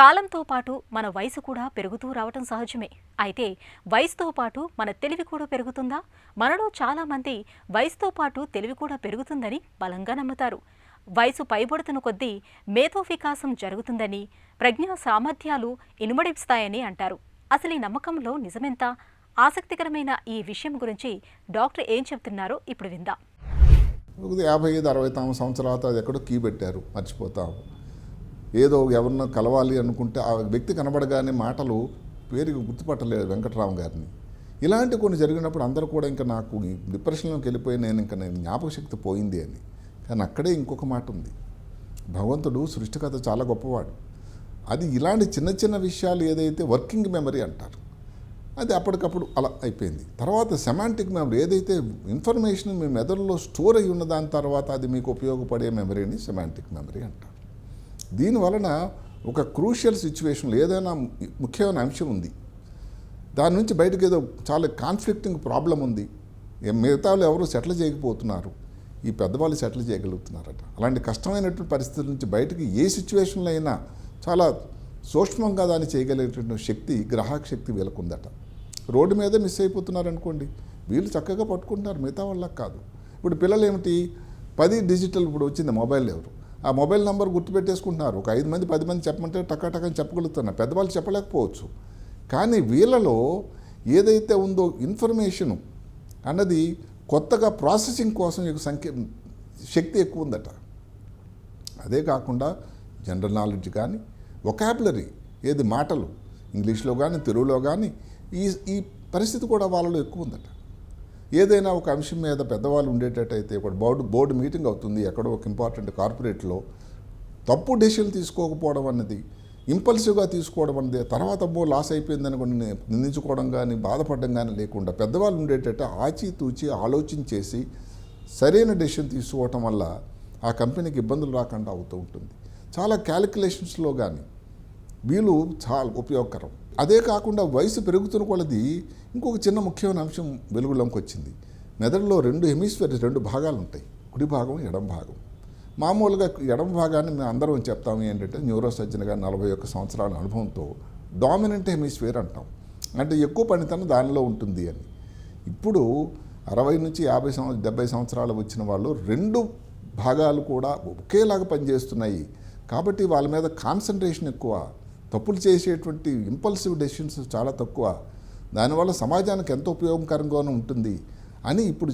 కాలంతో పాటు మన వయసు కూడా పెరుగుతూ రావటం సహజమే. అయితే వయసుతో పాటు మన తెలివి కూడా పెరుగుతుందా? మనలో చాలామంది వయసుతో పాటు తెలివి కూడా పెరుగుతుందని బలంగా నమ్ముతారు. వయసు పైబడుతున్న కొద్దీ మేధోవికాసం జరుగుతుందని, ప్రజ్ఞా సామర్థ్యాలు ఇనుమడిస్తాయని అంటారు. అసలు ఈ నమ్మకంలో నిజమెంత? ఆసక్తికరమైన ఈ విషయం గురించి డాక్టర్ ఏం చెప్తున్నారో ఇప్పుడు విందాం. 55-60 సంవత్సరాల అది ఎక్కడో కీ పెట్టారు, మర్చిపోతాము. ఏదో ఎవరినో కలవాలి అనుకుంటే ఆ వ్యక్తి కనబడగానే మాటలు పేరుకి గుర్తుపట్టలేదు వెంకటరామ గారిని. ఇలాంటి కొన్ని జరిగినప్పుడు అందరూ కూడా ఇంకా నాకు డిప్రెషన్లోకి వెళ్ళిపోయి నేను జ్ఞాపక శక్తి పోయింది అని. కానీ అక్కడే ఇంకొక మాట ఉంది. భగవంతుడు సృష్టికర్త చాలా గొప్పవాడు. అది ఇలాంటి చిన్న చిన్న విషయాలు ఏదైతే వర్కింగ్ మెమరీ అంటారు, అది అప్పటికప్పుడు అలా అయిపోయింది. తర్వాత సెమాంటిక్ మెమరీ, ఏదైతే ఇన్ఫర్మేషన్ మీ మెదడులో స్టోర్ అయి ఉన్న దాని తర్వాత అది మీకు ఉపయోగపడే మెమరీని సెమాంటిక్ మెమరీ అంటారు. దీనివలన ఒక క్రూషియల్ సిచ్యువేషన్లో ఏదైనా ముఖ్యమైన అంశం ఉంది, దాని నుంచి బయటకు ఏదో చాలా కాన్ఫ్లిక్టింగ్ ప్రాబ్లం ఉంది, మిగతా వాళ్ళు ఎవరు సెటిల్ చేయకపోతున్నారు, ఈ పెద్దవాళ్ళు సెటిల్ చేయగలుగుతున్నారట. అలాంటి కష్టమైనటువంటి పరిస్థితుల నుంచి బయటకు ఏ సిచ్యువేషన్లో అయినా చాలా సూక్ష్మంగా దాన్ని చేయగలిగేటువంటి శక్తి, గ్రాహక శక్తి వీళ్ళకు ఉందట. రోడ్డు మీదే మిస్ అయిపోతున్నారు అనుకోండి, వీళ్ళు చక్కగా పట్టుకుంటున్నారు, మిగతా వాళ్ళకి కాదు. ఇప్పుడు పిల్లలు ఏమిటి, 10 డిజిటల్ ఇప్పుడు వచ్చింది మొబైల్, ఎవరు ఆ మొబైల్ నెంబర్ గుర్తుపెట్టేసుకుంటున్నారు. ఒక 5 మంది 10 మంది చెప్పమంటే టకాటకని చెప్పగలుగుతున్నారు, పెద్దవాళ్ళు చెప్పలేకపోవచ్చు. కానీ వీళ్ళలో ఏదైతే ఉందో ఇన్ఫర్మేషను అన్నది కొత్తగా ప్రాసెసింగ్ కోసం శక్తి ఎక్కువ ఉందట. అదే కాకుండా జనరల్ నాలెడ్జ్ కానీ, వొకాబులరీ, ఏది మాటలు ఇంగ్లీష్లో కానీ తెలుగులో కానీ ఈ పరిస్థితి కూడా వాళ్ళలో ఎక్కువ ఉందట. ఏదైనా ఒక అంశం మీద పెద్దవాళ్ళు ఉండేటట్టయితే ఒక బోర్డు మీటింగ్ అవుతుంది ఎక్కడో ఒక ఇంపార్టెంట్ కార్పొరేట్లో, తప్పు డెసిషన్ తీసుకోకపోవడం అన్నది, ఇంపల్సివ్గా తీసుకోవడం అన్నది, తర్వాత లాస్ అయిపోయిందని కొన్ని నిందించుకోవడం కానీ బాధపడడం కానీ లేకుండా పెద్దవాళ్ళు ఉండేటట్టు ఆచితూచి ఆలోచించేసి సరైన డెసిషన్ తీసుకోవటం వల్ల ఆ కంపెనీకి ఇబ్బందులు రాకుండా అవుతూ ఉంటుంది. చాలా క్యాలిక్యులేషన్స్లో కానీ వీళ్ళు చాలా ఉపయోగకరం. అదే కాకుండా వయసు పెరుగుతున్న కొలది ఇంకొక చిన్న ముఖ్యమైన అంశం వెలుగులోకి వచ్చింది. మెదడులో 2 హెమిస్ఫియర్స్, 2 భాగాలు ఉంటాయి, కుడి భాగం, ఎడమ భాగం. మామూలుగా ఎడమ భాగాన్ని మేము అందరం చెప్తాము ఏంటంటే, న్యూరో సర్జన్గా 41 సంవత్సరాల అనుభవంతో డామినెంట్ హెమిస్ఫియర్ అంటాం, అంటే ఎక్కువ పనితనం దానిలో ఉంటుంది అని. ఇప్పుడు 60 నుంచి 70 సంవత్సరాలు వచ్చిన వాళ్ళు 2 భాగాలు కూడా ఒకేలాగా పనిచేస్తున్నాయి. కాబట్టి వాళ్ళ మీద కాన్సన్ట్రేషన్ ఎక్కువ, తప్పులు చేసేటువంటి ఇంపల్సివ్ డెసిషన్స్ చాలా తక్కువ, దానివల్ల సమాజానికి ఎంతో ఉపయోగకరంగానూ ఉంటుంది అని ఇప్పుడు